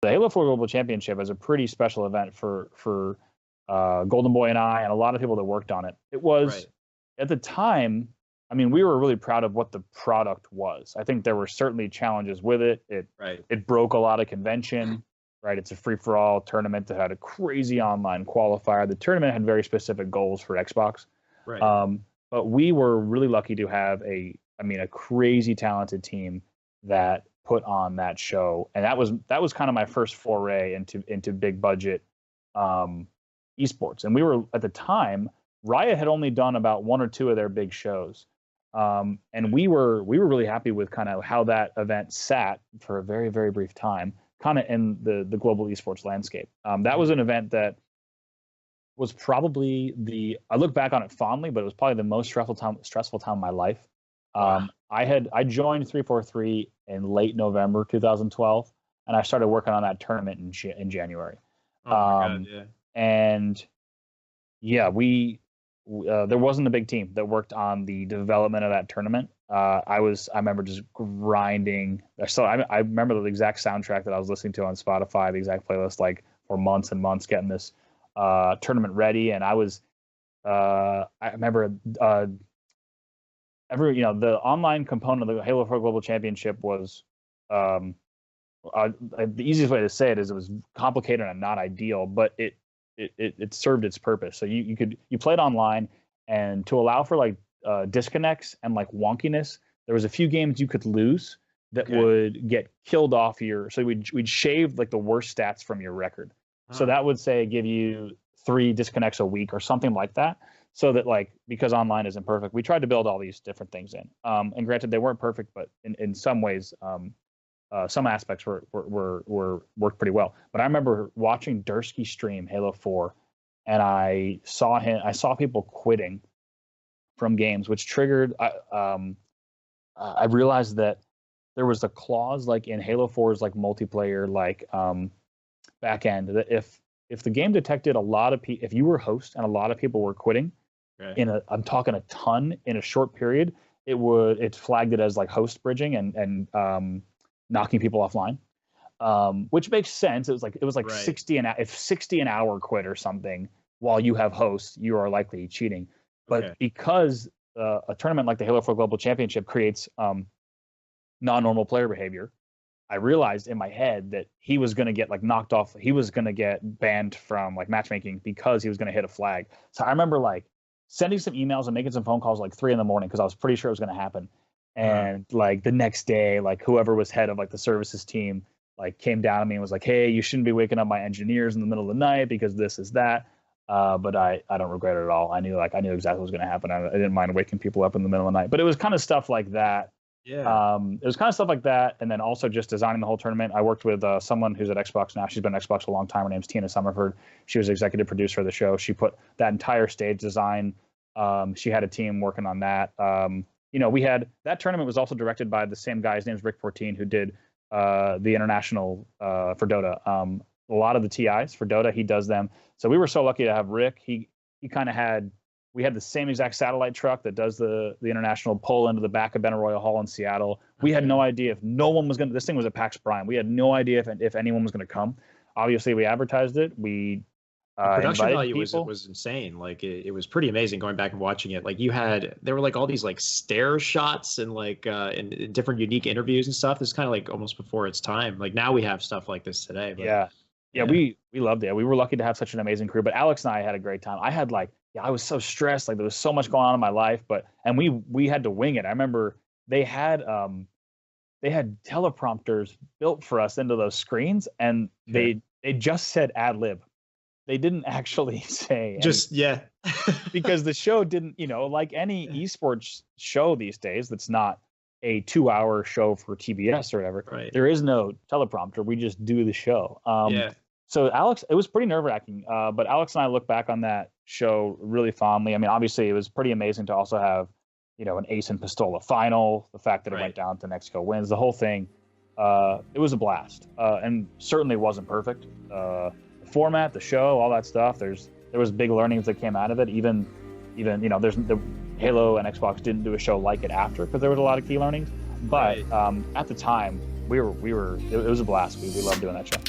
the Halo 4 Global Championship is a pretty special event for Golden Boy and I, and a lot of people that worked on it. It was at the time. I mean, we were really proud of what the product was. I think there were certainly challenges with it. It broke a lot of convention. Right, it's a free-for-all tournament that had a crazy online qualifier. The tournament had very specific goals for Xbox. Right. But we were really lucky to have a crazy talented team that put on that show, and that was kind of my first foray into big budget esports. And we were, at the time, Riot had only done about one or two of their big shows, and we were really happy with kind of how that event sat for a very, very brief time, kind of in the global esports landscape. That was an event that was probably I look back on it fondly, but it was probably the most stressful time of my life. I joined 343 in late November 2012, and I started working on that tournament in January. Oh my God, yeah. And yeah, there wasn't a big team that worked on the development of that tournament. I remember just grinding. So I remember the exact soundtrack that I was listening to on Spotify, the exact playlist, like for months and months, getting this tournament ready. And I remember the online component of the Halo 4 Global Championship was the easiest way to say it is it was complicated and not ideal, but it served its purpose. So you played online, and to allow for like disconnects and like wonkiness, there was a few games you could lose that would get killed off so we'd shave like the worst stats from your record. So that would say give you 3 disconnects a week or something like that. So that, like, because online isn't perfect, we tried to build all these different things in. And granted, they weren't perfect, but in some ways, some aspects were worked pretty well. But I remember watching Dursky stream Halo 4, and I saw people quitting from games, which triggered. I realized that there was a clause like in Halo 4's like multiplayer back end that if the game detected a lot of if you were host and a lot of people were quitting, I'm talking a ton in a short period, it flagged it as like host bridging and knocking people offline, which makes sense. It was like 60 if 60 an hour quit or something while you have hosts, you are likely cheating. But because a tournament like the Halo 4 Global Championship creates non-normal player behavior, I realized in my head that he was going to get like knocked off. He was going to get banned from like matchmaking because he was going to hit a flag. So I remember like sending some emails and making some phone calls like 3 a.m. because I was pretty sure it was going to happen. And like the next day, like whoever was head of like the services team like came down to me and was like, "Hey, you shouldn't be waking up my engineers in the middle of the night because this is that." But I don't regret it at all. I knew exactly what was going to happen. I didn't mind waking people up in the middle of the night. But it was kind of stuff like that. Yeah. It was kind of stuff like that, and then also just designing the whole tournament. I worked with someone who's at Xbox now. She's been at Xbox a long time. Her name's Tina Summerford. She was executive producer of the show. She put that entire stage design. She had a team working on that. We had that tournament was also directed by the same guy. His name's Rick Fortine, who did the international for Dota. A lot of the TIs for Dota, he does them. So we were so lucky to have Rick. He kind of we had the same exact satellite truck that does the international pull into the back of Benaroya Hall in Seattle. We had no idea if no one was going to, this thing was at PAX Prime. We had no idea if anyone was going to come. Obviously we advertised it. We production value was insane. Like it was pretty amazing going back and watching it. Like there were like all these like stare shots and like in different unique interviews and stuff. It's kind of like almost before its time. Like now we have stuff like this today. But, yeah, we loved it. We were lucky to have such an amazing crew, but Alex and I had a great time. I had I was so stressed. Like there was so much going on in my life, and we had to wing it. I remember they had teleprompters built for us into those screens, and they just said ad lib. They didn't actually say because the show didn't, like any esports show these days that's not a 2-hour show for TBS or whatever. Right. There is no teleprompter. We just do the show. So Alex, it was pretty nerve-wracking, but Alex and I look back on that show really fondly. I mean, obviously it was pretty amazing to also have, an Ace and Pistola final, the fact that it went down to Mexico wins, the whole thing. It was a blast, and certainly wasn't perfect. The format, the show, all that stuff, there was big learnings that came out of it. Even there's the Halo and Xbox didn't do a show like it after because there was a lot of key learnings. But at the time, it was a blast. We loved doing that show.